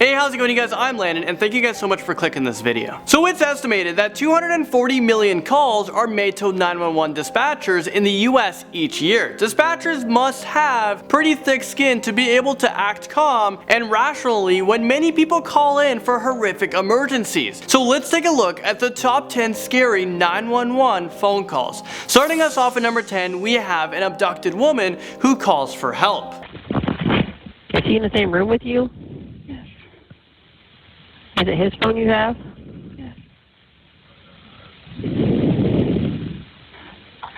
Hey, how's it going, you guys? I'm Landon, and thank you guys so much for clicking this video. So it's estimated that 240 million calls are made to 911 dispatchers in the US each year. Dispatchers must have pretty thick skin to be able to act calm and rationally when many people call in for horrific emergencies. So let's take a look at the top 10 scary 911 phone calls. Starting us off at number 10, we have an abducted woman who calls for help. Is he in the same room with you? Yes. Is it his phone you have? Yes.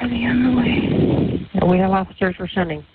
Are they on the way? No, we have officers we're sending.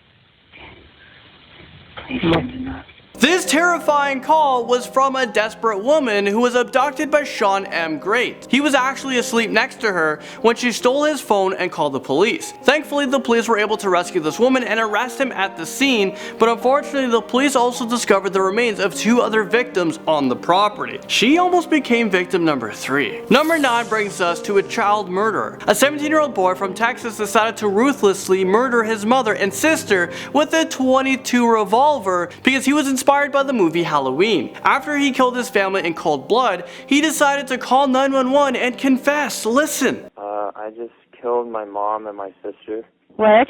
Please send enough. This terrifying call was from a desperate woman who was abducted by Sean M. Great. He was actually asleep next to her when she stole his phone and called the police. Thankfully, the police were able to rescue this woman and arrest him at the scene, but unfortunately, the police also discovered the remains of 2 other victims on the property. She almost became victim number 3. Number 9 brings us to a child murderer. A 17-year-old boy from Texas decided to ruthlessly murder his mother and sister with a .22 revolver because he was inspired by the movie Halloween. After he killed his family in cold blood, he decided to call 911 and confess. Listen. I just killed my mom and my sister. What?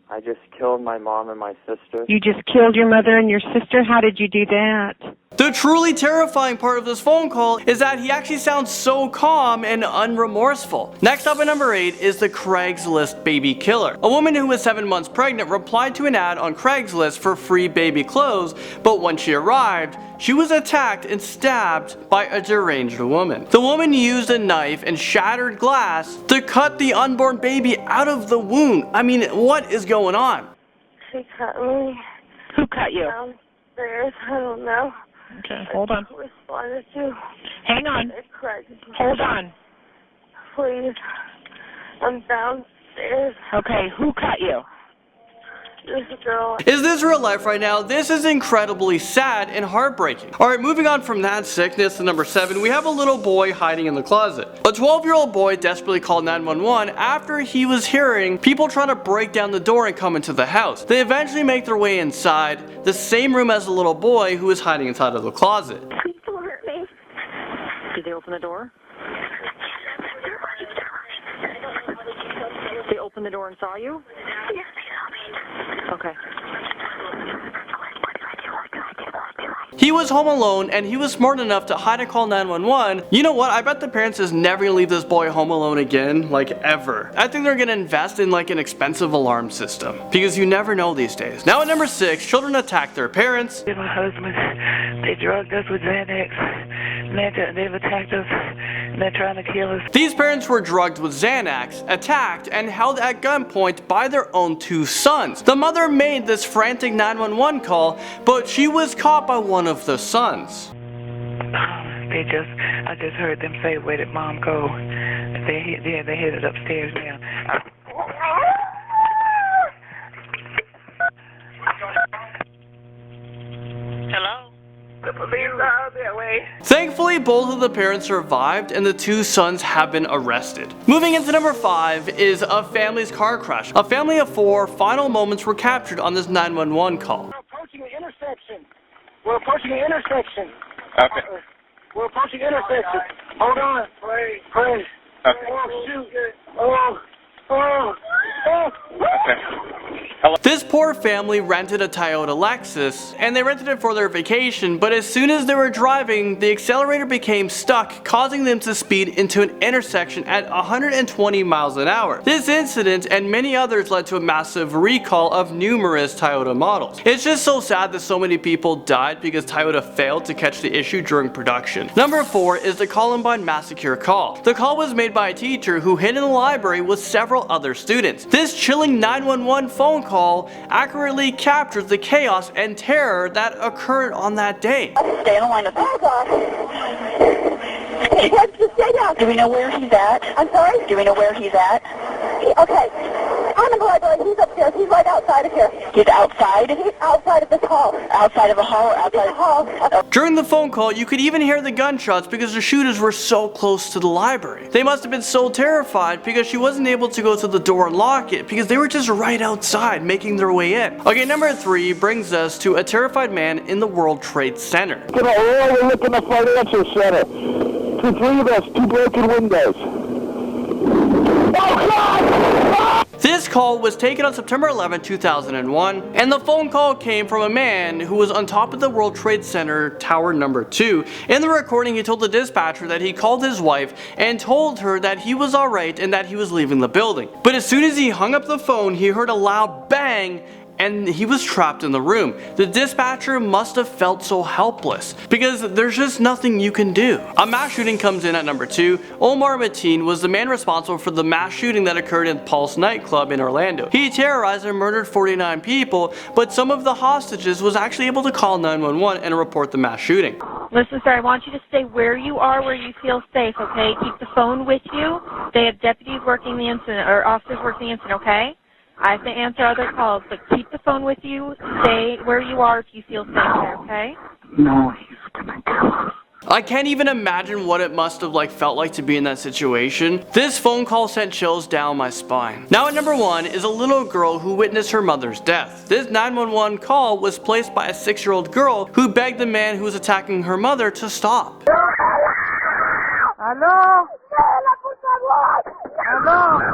I just killed my mom and my sister. You just killed your mother and your sister? How did you do that? The truly terrifying part of this phone call is that he actually sounds so calm and unremorseful. Next up at number 8 is the Craigslist baby killer. A woman who was 7 months pregnant replied to an ad on Craigslist for free baby clothes, but when she arrived, she was attacked and stabbed by a deranged woman. The woman used a knife and shattered glass to cut the unborn baby out of the wound. I mean, what is going on? She cut me Who cut you? downstairs. I don't know. Okay, hold on. I responded to Hang on. Craigslist. Hold on. Please. I'm downstairs. Okay, who cut you? This girl. Is this real life right now? This is incredibly sad and heartbreaking. Alright, moving on from that sickness to number 7, we have a little boy hiding in the closet. A 12-year-old boy desperately called 911 after he was hearing people trying to break down the door and come into the house. They eventually make their way inside the same room as the little boy who was hiding inside of the closet. People hurt me. Did they open the door? They opened the door and saw you? Yes, they saw me. Okay. He was home alone and he was smart enough to hide and call 911. You know what? I bet the parents is never gonna leave this boy home alone again, like ever. I think they're gonna invest in like an expensive alarm system because you never know these days. Now at number 6, children attack their parents. My husband, they drugged us with Xanax, and they've attacked us, and they're trying to kill us. These parents were drugged with Xanax, attacked, and held at gunpoint by their own 2 sons. The mother made this frantic 911 call, but she was caught by one of the sons. I just heard them say, "Where did Mom go?" They headed upstairs now. Hello? The police are out their way. Thankfully, both of the parents survived and the 2 sons have been arrested. Moving into number 5 is a family's car crash. A family of 4 final moments were captured on this 911 call. We're approaching the intersection. We're approaching the intersection. Okay. We're approaching the intersection. Hold on. Pray. Okay. Oh, shoot. Oh. Oh. Oh. Okay. This poor family rented a Toyota Lexus and they rented it for their vacation, but as soon as they were driving, the accelerator became stuck, causing them to speed into an intersection at 120 miles an hour. This incident and many others led to a massive recall of numerous Toyota models. It's just so sad that so many people died because Toyota failed to catch the issue during production. Number 4 is the Columbine Massacre call. The call was made by a teacher who hid in the library with several other students. This chilling 911 phone call accurately captures the chaos and terror that occurred on that day. Stay on the line with Just stay down. Do we know where he's at? I'm sorry? Do we know where he's at? Okay. I'm in the library. He's upstairs. He's right outside of here. He's outside? He's outside of this hall. Outside of a hall? Outside This hall. During the phone call, you could even hear the gunshots because the shooters were so close to the library. They must have been so terrified because she wasn't able to go to the door and lock it because they were just right outside making their way in. Okay, number 3 brings us to a terrified man in the World Trade Center. We're looking at the financial center. 3 of us, 2 broken windows. Oh, God! This call was taken on September 11, 2001, and the phone call came from a man who was on top of the World Trade Center Tower number 2. In the recording, he told the dispatcher that he called his wife and told her that he was alright and that he was leaving the building. But as soon as he hung up the phone, he heard a loud bang and he was trapped in the room. The dispatcher must have felt so helpless because there's just nothing you can do. A mass shooting comes in at number 2. Omar Mateen was the man responsible for the mass shooting that occurred in Pulse nightclub in Orlando. He terrorized and murdered 49 people, but some of the hostages was actually able to call 911 and report the mass shooting. Listen, sir, I want you to stay where you are, where you feel safe, okay? Keep the phone with you. They have deputies working the incident, or officers working the incident, okay? I have to answer other calls, but keep the phone with you. Stay where you are if you feel safe there, okay? No, he's gonna kill us. I can't even imagine what it must have felt like to be in that situation. This phone call sent chills down my spine. Now at number 1 is a little girl who witnessed her mother's death. This 911 call was placed by a 6-year-old girl who begged the man who was attacking her mother to stop. Hello? Hello?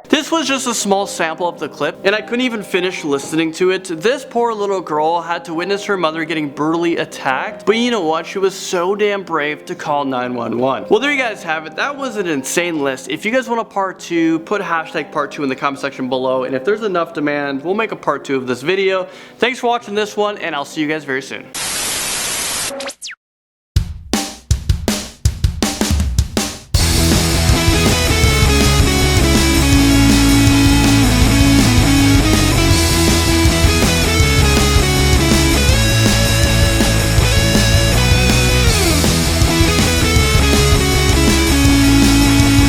This was just a small sample of the clip, and I couldn't even finish listening to it. This poor little girl had to witness her mother getting brutally attacked, but you know what? She was so damn brave to call 911. Well, there you guys have it. That was an insane list. If you guys want a part 2, put hashtag part 2 in the comment section below, and if there's enough demand, we'll make a part 2 of this video. Thanks for watching this one, and I'll see you guys very soon.